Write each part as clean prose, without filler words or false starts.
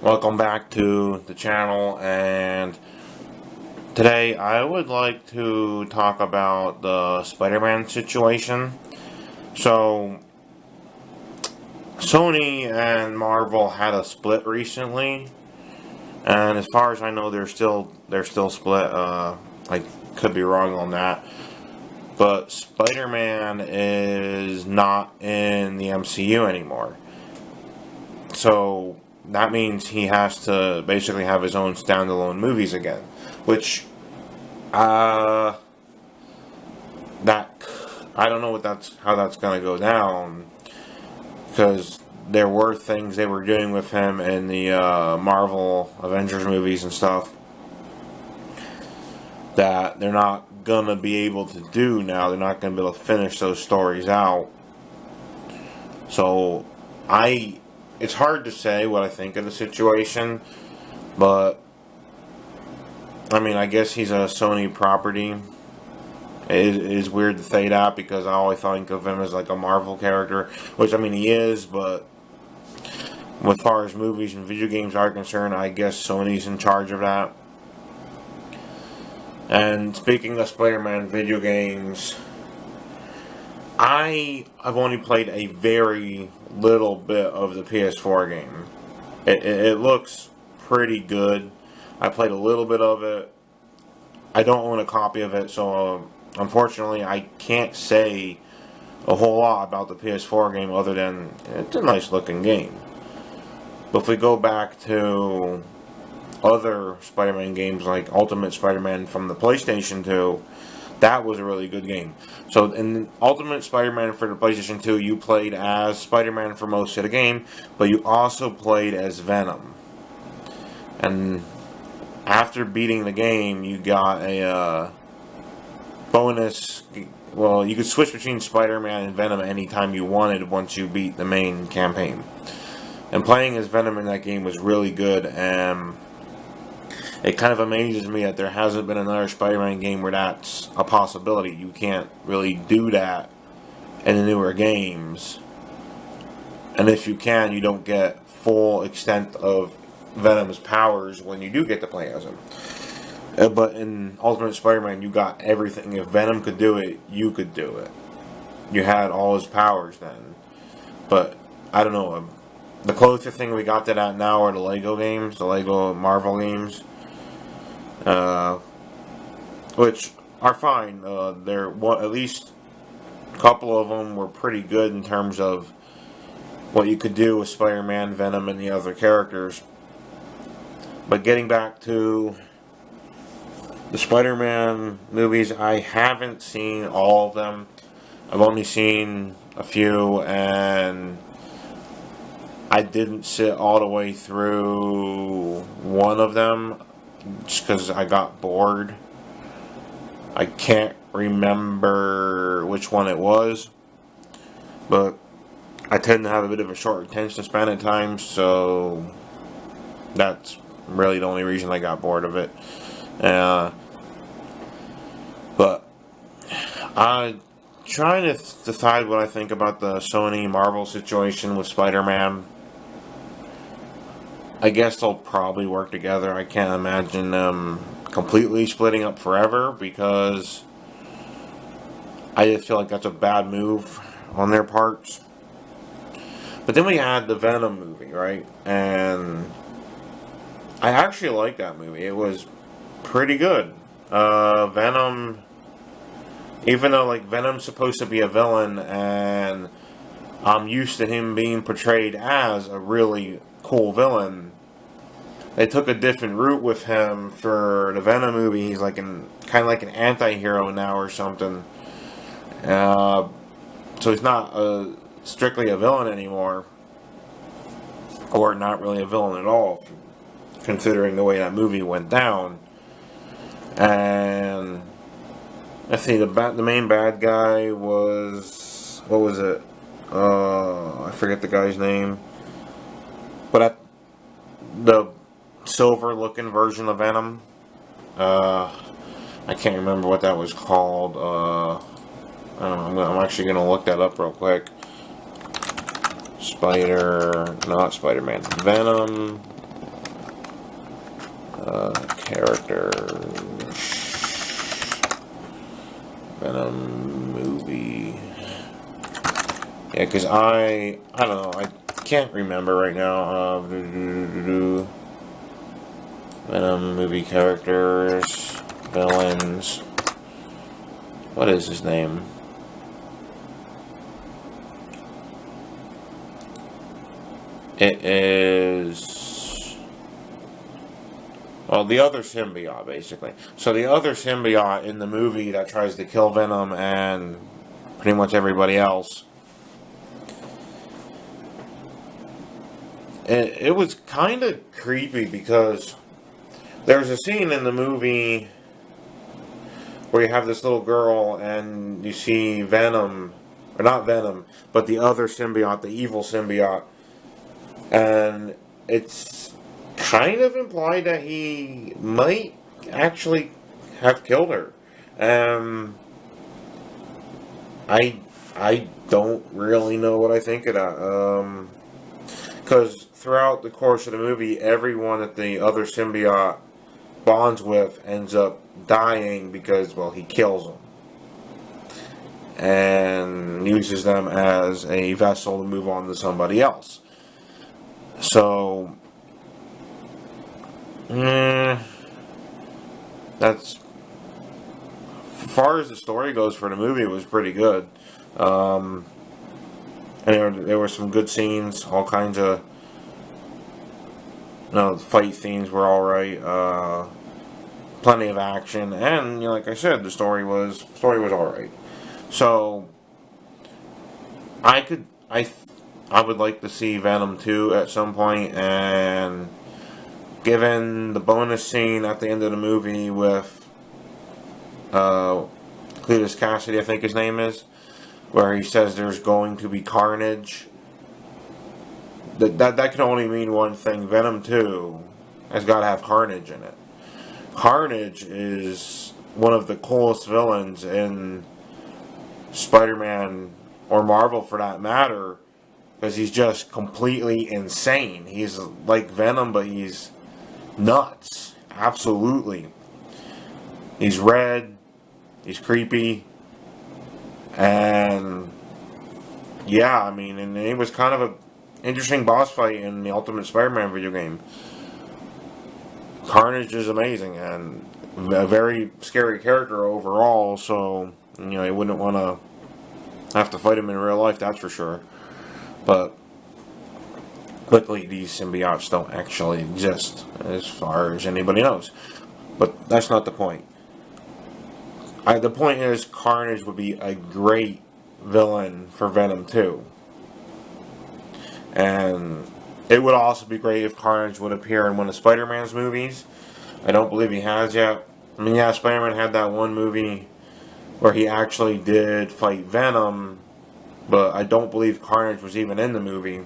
Welcome back to the channel, and today I would like to talk about the Spider-Man situation. So, Sony and Marvel had a split recently, and as far as I know, they're still split. I could be wrong on that, but Spider-Man is not in the MCU anymore. So that means he has to basically have his own standalone movies again, which that I don't know how that's gonna go down, because there were things they were doing with him in the Marvel Avengers movies and stuff that they're not gonna be able to do now. They're not gonna be able to finish those stories out. So it's hard to say what I think of the situation, but I mean, I guess he's a Sony property. It is weird to say that because I always think of him as like a Marvel character, which I mean he is, but as far as movies and video games are concerned, I guess Sony's in charge of that. And speaking of Spider-Man video games, I've only played a very little bit of the PS4 game. It looks pretty good. I played a little bit of it. I don't own a copy of it, so unfortunately I can't say a whole lot about the PS4 game other than it's a nice looking game. But if we go back to other Spider-Man games like Ultimate Spider-Man from the PlayStation 2, that was a really good game. So in Ultimate Spider-Man for the PlayStation 2, you played as Spider-Man for most of the game, but you also played as Venom. And after beating the game, you got a bonus. Well, you could switch between Spider-Man and Venom anytime you wanted once you beat the main campaign. And playing as Venom in that game was really good, and it kind of amazes me that there hasn't been another Spider-Man game where that's a possibility. You can't really do that in the newer games. And if you can, you don't get full extent of Venom's powers when you do get to play as him. But in Ultimate Spider-Man, you got everything. If Venom could do it, you could do it. You had all his powers then. But, I don't know. The closest thing we got to that now are the Lego games, the Lego Marvel games. Which are fine. At least a couple of them were pretty good in terms of what you could do with Spider-Man, Venom, and the other characters. But getting back to the Spider-Man movies, I haven't seen all of them. I've only seen a few, and I didn't sit all the way through one of them just because I got bored. I can't remember which one it was, but I tend to have a bit of a short attention span at times, so that's really the only reason I got bored of it. But I'm trying to decide what I think about the Sony Marvel situation with Spider-Man. I guess they'll probably work together. I can't imagine them completely splitting up forever, because I just feel like that's a bad move on their parts. But then we had the Venom movie, right? And I actually liked that movie. It was pretty good. Venom, even though like Venom's supposed to be a villain, and I'm used to him being portrayed as a really cool villain, they took a different route with him for the Venom movie. He's like kind of like an anti-hero now or something. So he's not strictly a villain anymore, or not really a villain at all, considering the way that movie went down. And let's see, the main bad guy was, what was it? I forget the guy's name. But the silver-looking version of Venom, I can't remember what that was called. I'm actually going to look that up real quick. Not Spider-Man. Venom Characters. Venom movie. Yeah, because I don't know, I can't remember right now. Venom movie characters, villains. What is his name? It is... Well, the other symbiote, basically. So the other symbiote in the movie that tries to kill Venom and pretty much everybody else. It was kind of creepy because there's a scene in the movie where you have this little girl and you see Venom, or not Venom, but the other symbiote, the evil symbiote. And it's kind of implied that he might actually have killed her. I don't really know what I think of that. Because throughout the course of the movie, everyone that the other symbiote bonds with ends up dying because, well, he kills them. And uses them as a vessel to move on to somebody else. So, that's, as far as the story goes for the movie, it was pretty good. And there were some good scenes, all kinds of, fight scenes were alright, plenty of action, and, like I said, the story was alright. So, I would like to see Venom 2 at some point, and given the bonus scene at the end of the movie with Cletus Cassidy, I think his name is, where he says there's going to be carnage, that can only mean one thing. Venom 2 has got to have Carnage in it. Carnage is one of the coolest villains in Spider-Man, or Marvel for that matter, because he's just completely insane. He's like Venom, but he's nuts. Absolutely. He's red. He's creepy. And yeah, I mean, and it was kind of an interesting boss fight in the Ultimate Spider-Man video game. Carnage is amazing and a very scary character overall, so, you wouldn't want to have to fight him in real life, that's for sure. But luckily, these symbiotes don't actually exist, as far as anybody knows. But that's not the point. The point is, Carnage would be a great villain for Venom 2. And it would also be great if Carnage would appear in one of Spider-Man's movies. I don't believe he has yet. I mean, yeah, Spider-Man had that one movie where he actually did fight Venom, but I don't believe Carnage was even in the movie.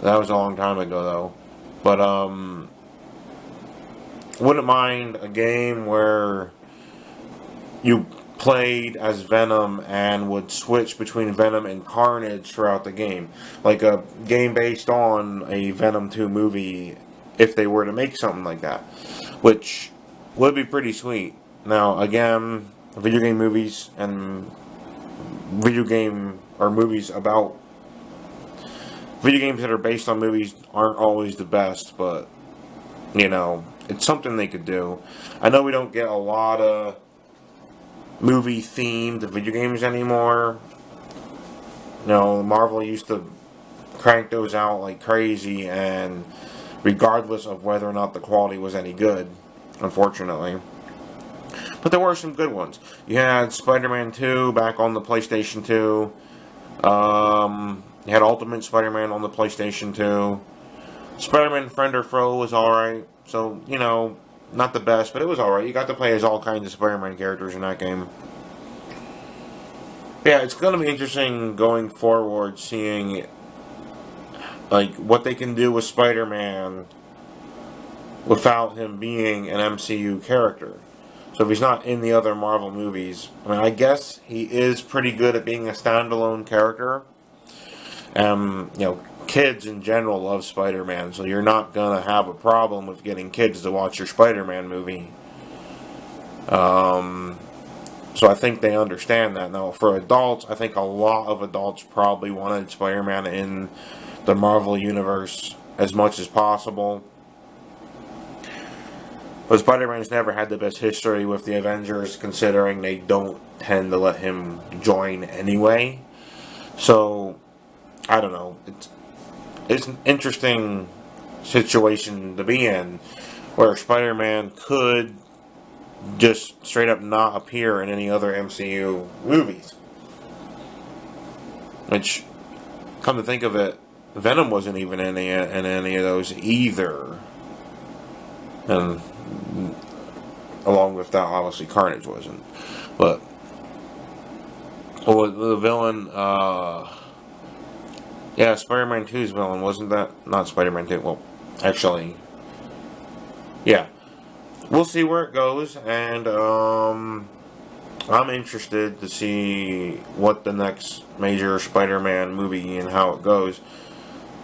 That was a long time ago, though. But, wouldn't mind a game where you played as Venom and would switch between Venom and Carnage throughout the game. Like a game based on a Venom 2 movie, if they were to make something like that. Which would be pretty sweet. Now, again, video game movies and movies about video games that are based on movies aren't always the best, but, it's something they could do. I know we don't get a lot of movie-themed video games anymore. Marvel used to crank those out like crazy, and regardless of whether or not the quality was any good, unfortunately. But there were some good ones. You had Spider-Man 2 back on the PlayStation 2. You had Ultimate Spider-Man on the PlayStation 2. Spider-Man Friend or Foe was alright. So, not the best, but it was alright. You got to play as all kinds of Spider-Man characters in that game. Yeah, it's going to be interesting going forward, seeing what they can do with Spider-Man without him being an MCU character. So if he's not in the other Marvel movies, I guess he is pretty good at being a standalone character. kids in general love Spider-Man, so you're not going to have a problem with getting kids to watch your Spider-Man movie. So I think they understand that. Now, for adults, I think a lot of adults probably wanted Spider-Man in the Marvel Universe as much as possible. But Spider-Man's never had the best history with the Avengers, considering they don't tend to let him join anyway. So, I don't know. It's an interesting situation to be in, where Spider-Man could just straight up not appear in any other MCU movies. Which, come to think of it, Venom wasn't even in any of those either. And along with that, obviously Carnage wasn't. But the villain, yeah, Spider-Man 2's villain, wasn't that? Not Spider-Man 2. Well, actually, yeah. We'll see where it goes, and I'm interested to see what the next major Spider-Man movie and how it goes.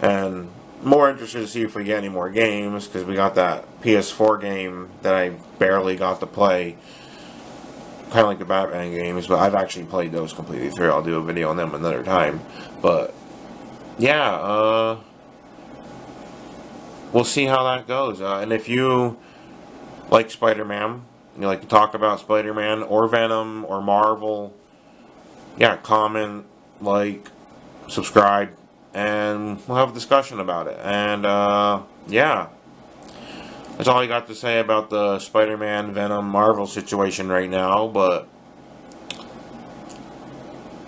And more interested to see if we get any more games, because we got that PS4 game that I barely got to play. Kind of like the Batman games, but I've actually played those completely through. I'll do a video on them another time. But, yeah, we'll see how that goes. And if you like Spider-Man, you like to talk about Spider-Man or Venom or Marvel, yeah, comment, like, subscribe, and we'll have a discussion about it. And, yeah, that's all I got to say about the Spider-Man, Venom, Marvel situation right now. But,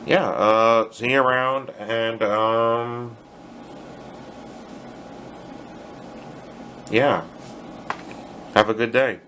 yeah, see you around, and, yeah, have a good day.